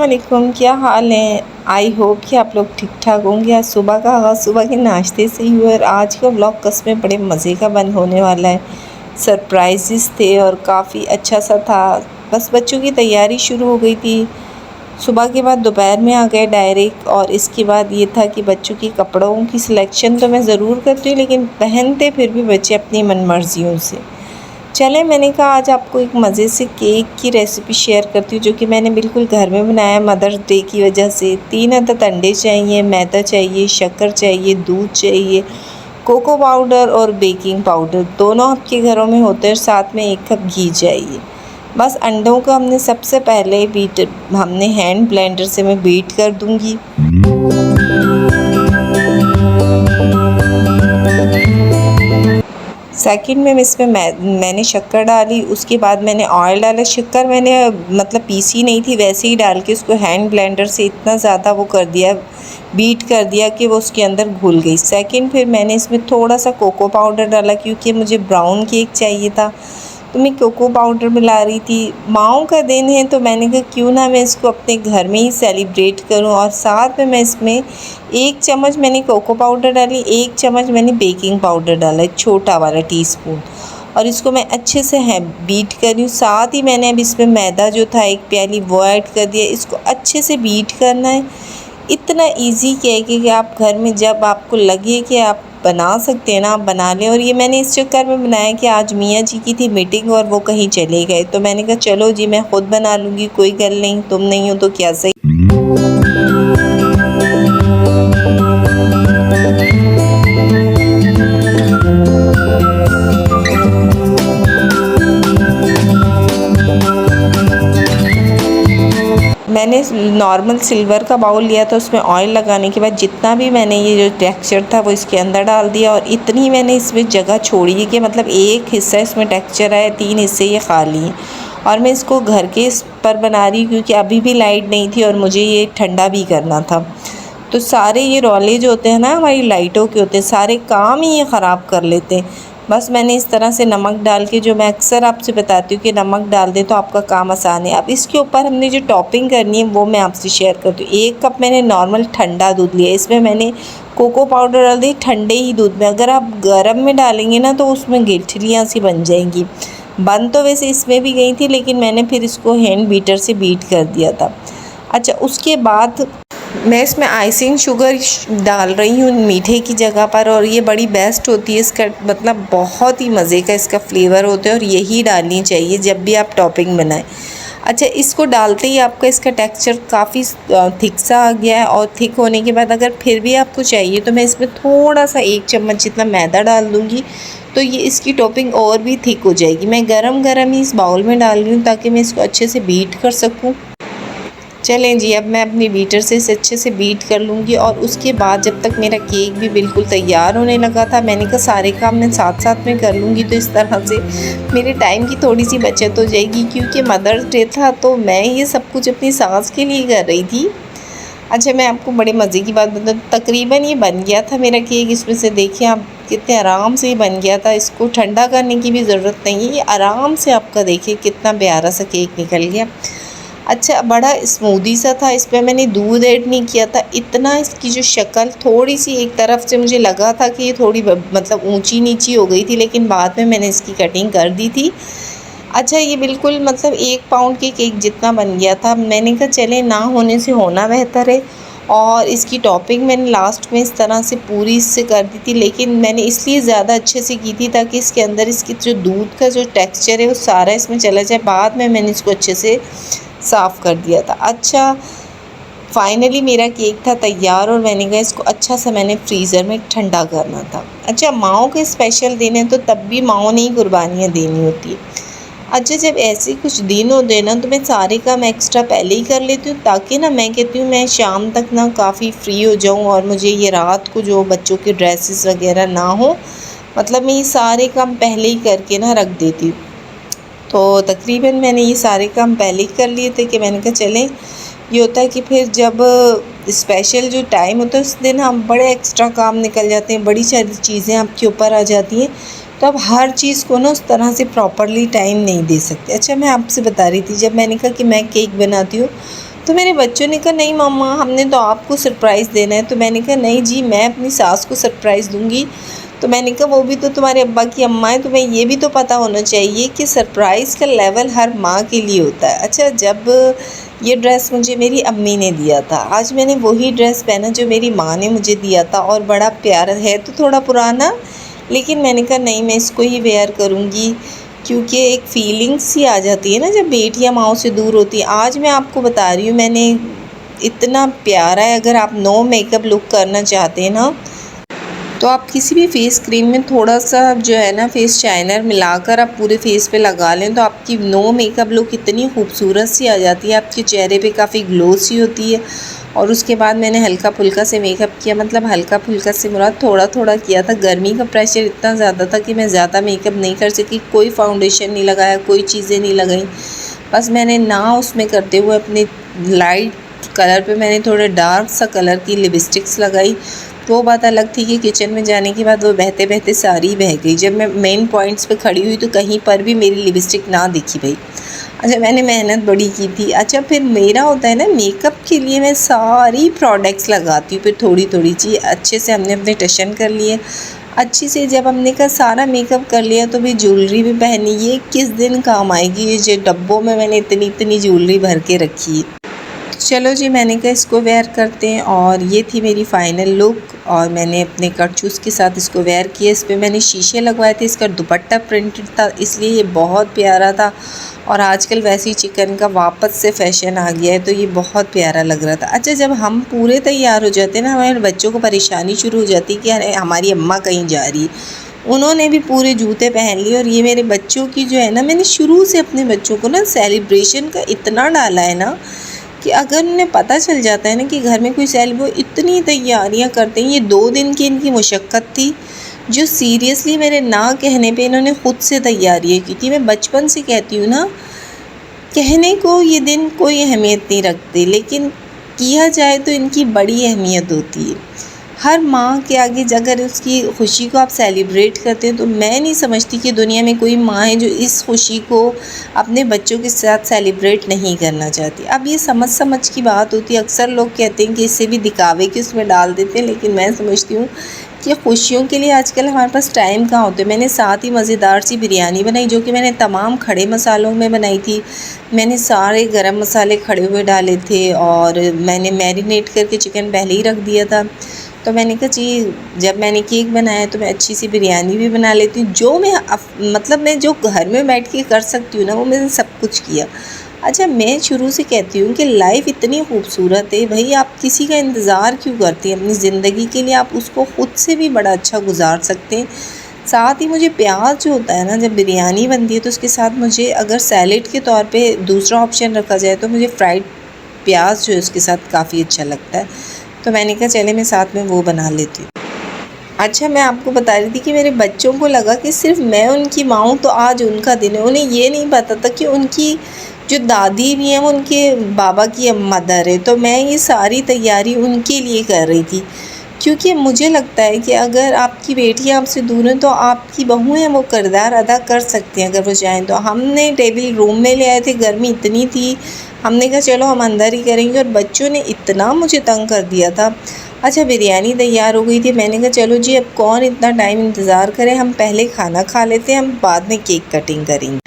अस्सलामुअलैकुम, क्या हाल है। आई होप कि आप लोग ठीक ठाक होंगे। आज सुबह का आगाज़ सुबह के नाश्ते से ही हुआ और आज का व्लॉग कस में बड़े मज़े का बंद होने वाला है। सरप्राइजेस थे और काफ़ी अच्छा सा था। बस बच्चों की तैयारी शुरू हो गई थी। सुबह के बाद दोपहर में आ गए डायरेक्ट। और इसके बाद ये था कि बच्चों की कपड़ों की सिलेक्शन तो मैं ज़रूर करती हूँ, लेकिन पहनते फिर भी बच्चे अपनी मनमर्जियों से। चले, मैंने कहा आज आपको एक मज़े से केक की रेसिपी शेयर करती हूँ, जो कि मैंने बिल्कुल घर में बनाया मदर्स डे की वजह से। 3 अदद अंडे चाहिए, मैदा चाहिए, शक्कर चाहिए, दूध चाहिए, कोको पाउडर और बेकिंग पाउडर दोनों आपके घरों में होते हैं। साथ में 1 कप घी चाहिए। बस अंडों को हमने सबसे पहले हमने हैंड ब्लेंडर से मैं बीट कर दूँगी। सेकंड में इसमें मैंने शक्कर डाली। उसके बाद मैंने ऑयल डाला। शक्कर मैंने मतलब पीसी नहीं थी, वैसे ही डाल के उसको हैंड ब्लेंडर से इतना ज़्यादा वो कर दिया, बीट कर दिया कि वो उसके अंदर घुल गई। सेकंड फिर मैंने इसमें थोड़ा सा कोको पाउडर डाला, क्योंकि मुझे ब्राउन केक चाहिए था, तो मैं कोको पाउडर मिला रही थी। माओं का दिन है तो मैंने कहा क्यों ना मैं इसको अपने घर में ही सेलिब्रेट करूं। और साथ में मैं इसमें 1 चम्मच मैंने कोको पाउडर डाली, 1 चम्मच मैंने बेकिंग पाउडर डाला, छोटा वाला टीस्पून। और इसको मैं अच्छे से बीट कर रही हूँ। साथ ही मैंने अब इसमें मैदा जो था 1 प्याली वो ऐड कर दिया। इसको अच्छे से बीट करना है। इतना इजी केक है कि आप घर में जब आपको लगे कि आप बना सकते हैं ना, आप बना लें। और ये मैंने इस चक्कर में बनाया कि आज मियाँ जी की थी मीटिंग और वो कहीं चले गए, तो मैंने कहा चलो जी मैं ख़ुद बना लूँगी, कोई गल नहीं, तुम नहीं हो तो क्या सही। मैंने नॉर्मल सिल्वर का बाउल लिया था, उसमें ऑयल लगाने के बाद जितना भी मैंने ये जो टेक्सचर था वो इसके अंदर डाल दिया। और इतनी मैंने इसमें जगह छोड़ी है कि मतलब 1 हिस्सा इसमें टेक्सचर है, 3 हिस्से ये खाली हैं। और मैं इसको घर के पर बना रही हूँ, क्योंकि अभी भी लाइट नहीं थी और मुझे ये ठंडा भी करना था। तो सारे ये रौले जो होते हैं ना हमारी लाइटों के होते हैं, सारे काम ही ये ख़राब कर लेते हैं। बस मैंने इस तरह से नमक डाल के, जो मैं अक्सर आपसे बताती हूँ कि नमक डाल दें तो आपका काम आसान है। अब इसके ऊपर हमने जो टॉपिंग करनी है वो मैं आपसे शेयर करती हूँ। 1 कप मैंने नॉर्मल ठंडा दूध लिया, इसमें मैंने कोको पाउडर डाल दी ठंडे ही दूध में। अगर आप गर्म में डालेंगे ना तो उसमें गिठलियाँ सी बन जाएंगी। बन तो वैसे इसमें भी गई थी, लेकिन मैंने फिर इसको हैंड बीटर से बीट कर दिया था। अच्छा, उसके बाद मैं इसमें आइसिंग शुगर डाल रही हूँ मीठे की जगह पर, और ये बड़ी बेस्ट होती है। इसका मतलब बहुत ही मज़े का इसका फ्लेवर होता है और यही डालनी चाहिए जब भी आप टॉपिंग बनाएं। अच्छा, इसको डालते ही आपका इसका टेक्सचर काफ़ी थिक सा आ गया है। और थिक होने के बाद अगर फिर भी आपको चाहिए तो मैं इसमें थोड़ा सा 1 चम्मच जितना मैदा डाल दूँगी, तो ये इसकी टॉपिंग और भी थिक हो जाएगी। मैं गरम गरम ही इस बाउल में डाल रही हूँ ताकि मैं इसको अच्छे से बीट कर सकूँ। चलें जी, अब मैं अपनी बीटर से इसे अच्छे से बीट कर लूँगी। और उसके बाद जब तक मेरा केक भी बिल्कुल तैयार होने लगा था, मैंने कहा सारे काम मैं साथ साथ में कर लूँगी, तो इस तरह से मेरे टाइम की थोड़ी सी बचत हो जाएगी। क्योंकि मदर्स डे था तो मैं ये सब कुछ अपनी सास के लिए कर रही थी। अच्छा, मैं आपको बड़े मज़े की बात बताऊँ, तकरीबन ये बन गया था मेरा केक। इसमें से देखिए आप कितने आराम से ही बन गया था। इसको ठंडा करने की भी ज़रूरत नहीं है, ये आराम से आपका देखिए कितना प्यारा सा केक निकल गया। अच्छा, बड़ा स्मूदी सा था, इस पर मैंने दूध ऐड नहीं किया था। इतना इसकी जो शक्ल थोड़ी सी एक तरफ से मुझे लगा था कि ये थोड़ी मतलब ऊंची नीची हो गई थी, लेकिन बाद में मैंने इसकी कटिंग कर दी थी। अच्छा, ये बिल्कुल मतलब 1 पाउंड के केक जितना बन गया था। मैंने कहा चले, ना होने से होना बेहतर है। और इसकी टॉपिंग मैंने लास्ट में इस तरह से पूरी इससे कर दी थी, लेकिन मैंने इसलिए ज़्यादा अच्छे से की थी ताकि इसके अंदर इसकी जो दूध का जो टेक्सचर है वो सारा इसमें चला जाए। बाद में मैंने इसको अच्छे से साफ़ कर दिया था। अच्छा, फाइनली मेरा केक था तैयार और मैंने कहा इसको अच्छा सा मैंने फ्रीज़र में ठंडा करना था। अच्छा, माओं के स्पेशल दिन है तो तब भी माओं ने ही कुर्बानियाँ देनी होती है। अच्छा, जब ऐसे कुछ दिन होते हैं ना तो मैं सारे काम एक्स्ट्रा पहले ही कर लेती हूँ, ताकि ना मैं कहती हूँ मैं शाम तक ना काफ़ी फ्री हो जाऊँ और मुझे ये रात को जो बच्चों के ड्रेसेस वगैरह ना हो। मतलब मैं ये सारे काम पहले ही करके ना रख देती हूँ। तो तकरीबन मैंने ये सारे काम पहले ही कर लिए थे कि मैंने कहा चलें, ये होता है कि फिर जब स्पेशल जो टाइम होता है उस दिन हम बड़े एक्स्ट्रा काम निकल जाते हैं, बड़ी सारी चीज़ें आपके ऊपर आ जाती हैं, तो आप हर चीज़ को ना उस तरह से प्रॉपरली टाइम नहीं दे सकते। अच्छा, मैं आपसे बता रही थी, जब मैंने कहा कि मैं केक बनाती हूँ तो मेरे बच्चों ने कहा नहीं मम्मा, हमने तो आपको सरप्राइज़ देना है। तो मैंने कहा नहीं जी, मैं अपनी सास को सरप्राइज़ दूँगी। तो मैंने कहा वो भी तो तुम्हारे अब्बा की अम्मा है, तुम्हें ये भी तो पता होना चाहिए कि सरप्राइज़ का लेवल हर माँ के लिए होता है। अच्छा, जब ये ड्रेस मुझे मेरी अम्मी ने दिया था, आज मैंने वही ड्रेस पहना जो मेरी माँ ने मुझे दिया था, और बड़ा प्यारा है, तो थोड़ा पुराना, लेकिन मैंने कहा नहीं, मैं इसको ही वेयर करूँगी, क्योंकि एक फ़ीलिंग्स सी आ जाती है ना जब बेटियाँ माँओं से दूर होती हैं। आज मैं आपको बता रही हूँ, मैंने इतना प्यारा है। अगर आप नो मेकअप लुक करना चाहते हैं ना, तो आप किसी भी फेस क्रीम में थोड़ा सा जो है ना फेस शाइनर मिलाकर आप पूरे फेस पे लगा लें, तो आपकी नो मेकअप लुक इतनी खूबसूरत सी आ जाती है, आपके चेहरे पे काफ़ी ग्लो सी होती है। और उसके बाद मैंने हल्का फुल्का से मेकअप किया, मतलब हल्का फुल्का से मुराद थोड़ा थोड़ा किया था। गर्मी का प्रेशर इतना ज़्यादा था कि मैं ज़्यादा मेकअप नहीं कर सकी, कोई फाउंडेशन नहीं लगाया, कोई चीज़ें नहीं लगाई। बस मैंने ना उसमें करते हुए अपने लाइट कलर पे मैंने थोड़े डार्क सा कलर की लिपस्टिक्स लगाई। वो बात अलग थी कि किचन में जाने के बाद वो बहते बहते सारी बह गई। जब मैं मेन पॉइंट्स पे खड़ी हुई तो कहीं पर भी मेरी लिपस्टिक ना दिखी भाई। अच्छा, मैंने मेहनत बड़ी की थी। अच्छा, फिर मेरा होता है ना मेकअप के लिए मैं सारी प्रोडक्ट्स लगाती हूँ, फिर थोड़ी थोड़ी चीज़ अच्छे से हमने अपने टशन कर लिए। अच्छी से जब हमने का सारा मेकअप कर लिया तो भी ज्वेलरी भी पहनी। ये किस दिन काम आएगी, ये जो डब्बों में मैंने इतनी इतनी ज्वेलरी भर के रखी है। चलो जी, मैंने कहा इसको वेयर करते हैं, और ये थी मेरी फ़ाइनल लुक। और मैंने अपने कट शूज़ के साथ इसको वेयर किया। इस पे मैंने शीशे लगवाए थे, इसका दुपट्टा प्रिंटेड था, इसलिए ये बहुत प्यारा था। और आजकल वैसे ही चिकन का वापस से फ़ैशन आ गया है, तो ये बहुत प्यारा लग रहा था। अच्छा, जब हम पूरे तैयार हो जाते हैं ना, हमारे बच्चों को परेशानी शुरू हो जाती है कि अरे हमारी अम्मा कहीं जा रही है। उन्होंने भी पूरे जूते पहन लिए, और ये मेरे बच्चों की जो है ना, मैंने शुरू से अपने बच्चों को ना सेलिब्रेशन का इतना डाला है ना कि अगर उन्हें पता चल जाता है ना कि घर में कोई वो इतनी तैयारियां करते हैं। ये 2 दिन की इनकी मुशक्क़त थी, जो सीरियसली मेरे ना कहने पे इन्होंने ख़ुद से तैयारियाँ की थी। मैं बचपन से कहती हूँ ना, कहने को ये दिन कोई अहमियत नहीं रखते, लेकिन किया जाए तो इनकी बड़ी अहमियत होती है। हर माँ के आगे अगर उसकी खुशी को आप सेलिब्रेट करते हैं, तो मैं नहीं समझती कि दुनिया में कोई माँ है जो इस खुशी को अपने बच्चों के साथ सेलिब्रेट नहीं करना चाहती। अब ये समझ की बात होती है। अक्सर लोग कहते हैं कि इससे भी दिखावे के उसमें डाल देते हैं, लेकिन मैं समझती हूँ कि खुशियों के लिए आजकल हमारे पास टाइम कहाँ होता है। मैंने साथ ही मज़ेदार सी बिरयानी बनाई, जो कि मैंने तमाम खड़े मसालों में बनाई थी। मैंने सारे गरम मसाले खड़े हुए डाले थे, और मैंने मैरिनेट करके चिकन पहले ही रख दिया था। तो मैंने कहा जी, जब मैंने केक बनाया तो मैं अच्छी सी बिरयानी भी बना लेती हूँ। जो मैं मतलब मैं जो घर में बैठ के कर सकती हूँ ना, वो मैंने सब कुछ किया। अच्छा, मैं शुरू से कहती हूँ कि लाइफ इतनी खूबसूरत है भाई, आप किसी का इंतज़ार क्यों करती हैं अपनी ज़िंदगी के लिए? आप उसको ख़ुद से भी बड़ा अच्छा गुजार सकते हैं। साथ ही मुझे प्याज जो होता है ना, जब बिरयानी बनती है तो उसके साथ मुझे अगर सैलेड के तौर पे दूसरा ऑप्शन रखा जाए तो मुझे फ्राइड प्याज जो है उसके साथ काफ़ी अच्छा लगता है। तो मैंने कहा चले मैं साथ में वो बना लेती हूँ। अच्छा, मैं आपको बता रही थी कि मेरे बच्चों को लगा कि सिर्फ मैं उनकी माँ हूँ तो आज उनका दिन है। उन्हें ये नहीं पता था कि उनकी जो दादी भी हैं वो उनके बाबा की मदर है। तो मैं ये सारी तैयारी उनके लिए कर रही थी, क्योंकि मुझे लगता है कि अगर आपकी बेटियाँ आपसे दूर हैं तो आपकी बहू हैं वो किरदार अदा कर सकती हैं अगर वो चाहें तो। हमने टेबल रूम में ले आए थे, गर्मी इतनी थी, हमने कहा चलो हम अंदर ही करेंगे, और बच्चों ने इतना मुझे तंग कर दिया था। अच्छा, बिरयानी तैयार हो गई थी, मैंने कहा चलो जी अब कौन इतना टाइम इंतज़ार करे, हम पहले खाना खा लेते हैं, हम बाद में केक कटिंग करेंगे।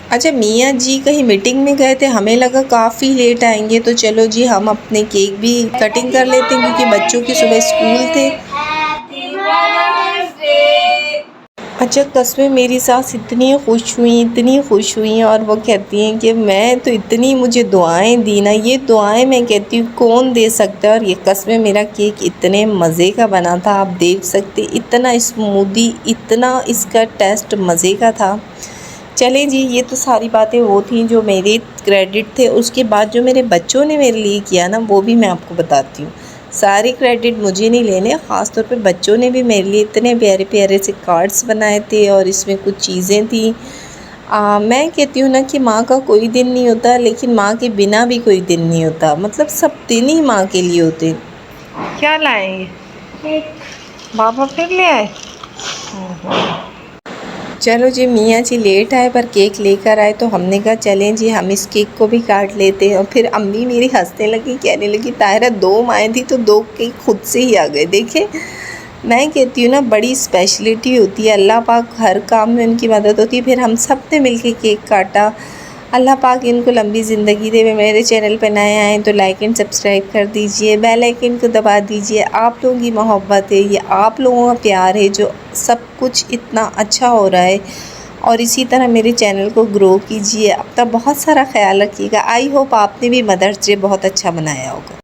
अच्छा, मियाँ जी कहीं मीटिंग में गए थे, हमें लगा काफ़ी लेट आएंगे, तो चलो जी हम अपने केक भी कटिंग कर लेते हैं, क्योंकि बच्चों के सुबह स्कूल थे। अच्छा, कसमें मेरी सास इतनी खुश हुई, और वो कहती हैं कि मैं तो इतनी मुझे दुआएं दी ना, ये दुआएं मैं कहती हूँ कौन दे सकता है। और ये कसमें मेरा केक इतने मज़े का बना था, आप देख सकते, इतना स्मूदी, इतना इसका टेस्ट मज़े का था। चलें जी, ये तो सारी बातें वो थी जो मेरे क्रेडिट थे। उसके बाद जो मेरे बच्चों ने मेरे लिए किया ना, वो भी मैं आपको बताती हूँ। सारे क्रेडिट मुझे नहीं लेने, ख़ास तौर पे बच्चों ने भी मेरे लिए इतने प्यारे प्यारे से कार्ड्स बनाए थे, और इसमें कुछ चीज़ें थी। मैं कहती हूँ ना कि माँ का कोई दिन नहीं होता, लेकिन माँ के बिना भी कोई दिन नहीं होता। मतलब सब दिन ही माँ के लिए होते। क्या लाएंगे? बाबा फिर ले आए। चलो जी, मियाँ जी लेट आए पर केक लेकर आए तो हमने कहा चलें जी हम इस केक को भी काट लेते हैं। और फिर अम्मी मेरी हंसने लगी, कहने लगी ताहिरा 2 माएँ थी तो 2 केक खुद से ही आ गए। देखे, मैं कहती हूँ ना बड़ी स्पेशलिटी होती है, अल्लाह पाक हर काम में उनकी मदद होती है। फिर हम सब ने मिल के केक काटा। अल्लाह पाक इनको लंबी ज़िंदगी दे। मेरे चैनल पर नए आएँ तो लाइक एंड सब्सक्राइब कर दीजिए, बेल आइकन को दबा दीजिए। आप लोगों की मोहब्बत है, ये आप लोगों का प्यार है जो सब कुछ इतना अच्छा हो रहा है। और इसी तरह मेरे चैनल को ग्रो कीजिए। अपना बहुत सारा ख्याल रखिएगा। आई होप आपने भी मदर्स डे बहुत अच्छा मनाया होगा।